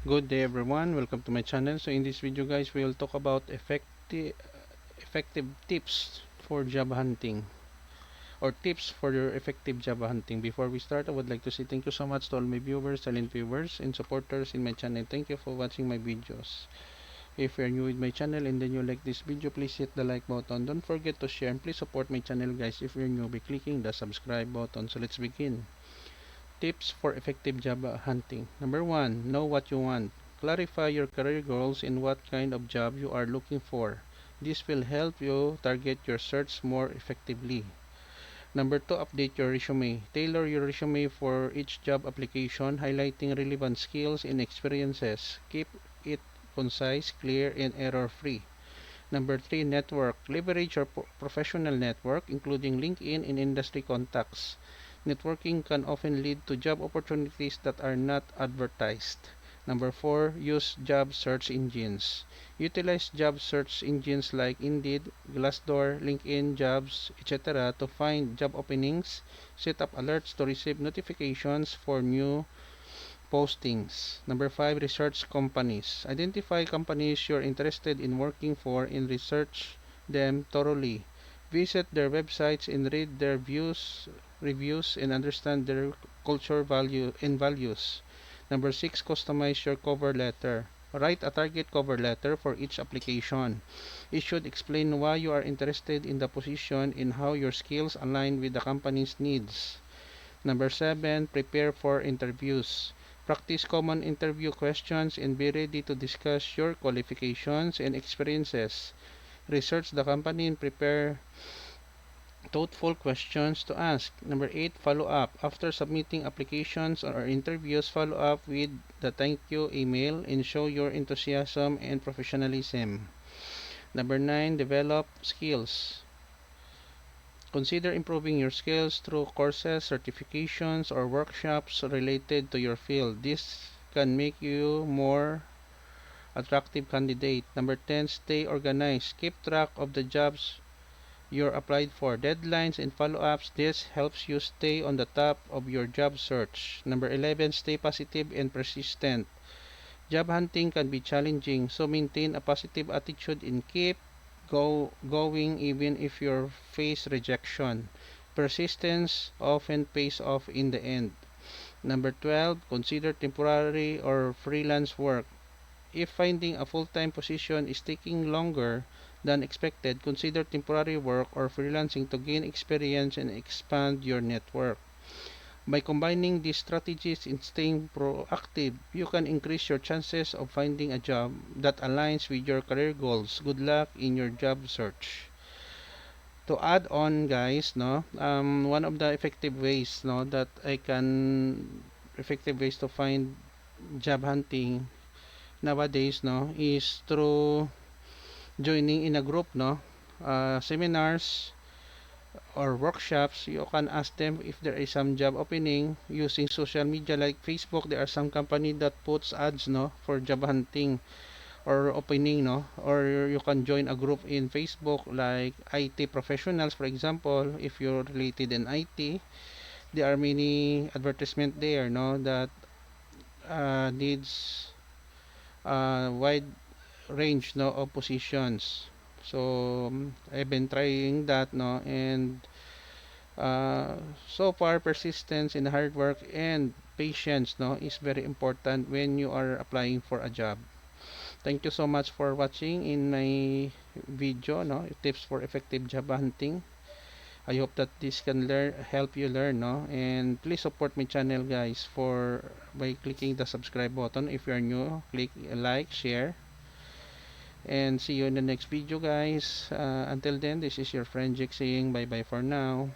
Good day everyone, welcome to my channel. So in this video guys, we will talk about effective tips for job hunting, or tips for your effective job hunting. Before we start, I would like to say thank you so much to all my viewers, silent viewers, and supporters in my channel. Thank you for watching my videos. If you are new with my channel and then you like this video, please hit the like button. Don't forget to share, and please support my channel guys if you're new by clicking the subscribe button. So let's begin. Tips for effective job hunting. Number 1, know what you want. Clarify your career goals and what kind of job you are looking for. This will help you target your search more effectively. Number 2, update your resume. Tailor your resume for each job application, highlighting relevant skills and experiences. Keep it concise, clear, and error-free. Number 3, network. Leverage your professional network, including LinkedIn and industry contacts. Networking can often lead to job opportunities that are not advertised. Number 4, use job search engines. Utilize job search engines like Indeed, Glassdoor, LinkedIn Jobs, etc. to find job openings. Set up alerts to receive notifications for new postings. Number 5, research companies. Identify companies you're interested in working for and research them thoroughly. Visit their websites and read their reviews and understand their culture value and values. Number 6, customize your cover letter. Write a target cover letter for each application. It should explain why you are interested in the position and how your skills align with the company's needs. Number 7, prepare for interviews. Practice common interview questions and be ready to discuss your qualifications and experiences. Research the company and prepare thoughtful questions to ask. Number 8, follow up. After submitting applications or interviews, follow up with the thank you email and show your enthusiasm and professionalism. Number 9, develop skills. Consider improving your skills through courses, certifications, or workshops related to your field. This can make you more attractive candidate. Number 10, stay organized. Keep track of the jobs you're applied for, deadlines, and follow-ups. This helps you stay on the top of your job search. Number 11, stay positive and persistent. Job hunting can be challenging, so maintain a positive attitude and keep going even if you face rejection. Persistence often pays off in the end. Number 12, consider temporary or freelance work. If finding a full-time position is taking longer than expected, consider temporary work or freelancing to gain experience and expand your network. By combining these strategies and staying proactive, you can increase your chances of finding a job that aligns with your career goals. Good luck in your job search. To add on guys, no, one of the effective ways, no, that I can effective ways to find job hunting nowadays, no, is through joining in a group, no, seminars or workshops. You can ask them if there is some job opening using social media like Facebook. There are some company that puts ads, no, for job hunting or opening, no, or you can join a group in Facebook like IT professionals, for example. If you're related in IT, there are many advertisement there, no, that needs wide range, no, of positions. So I've been trying that, no, and uh, so far persistence and hard work and patience, no, is very important when you are applying for a job. Thank you so much for watching in my video, no, tips for effective job hunting. I hope that this can help you learn, no, and please support my channel guys for by clicking the subscribe button. If you are new, click like, share, and see you in the next video guys. Until then, this is your friend Jake saying bye bye for now.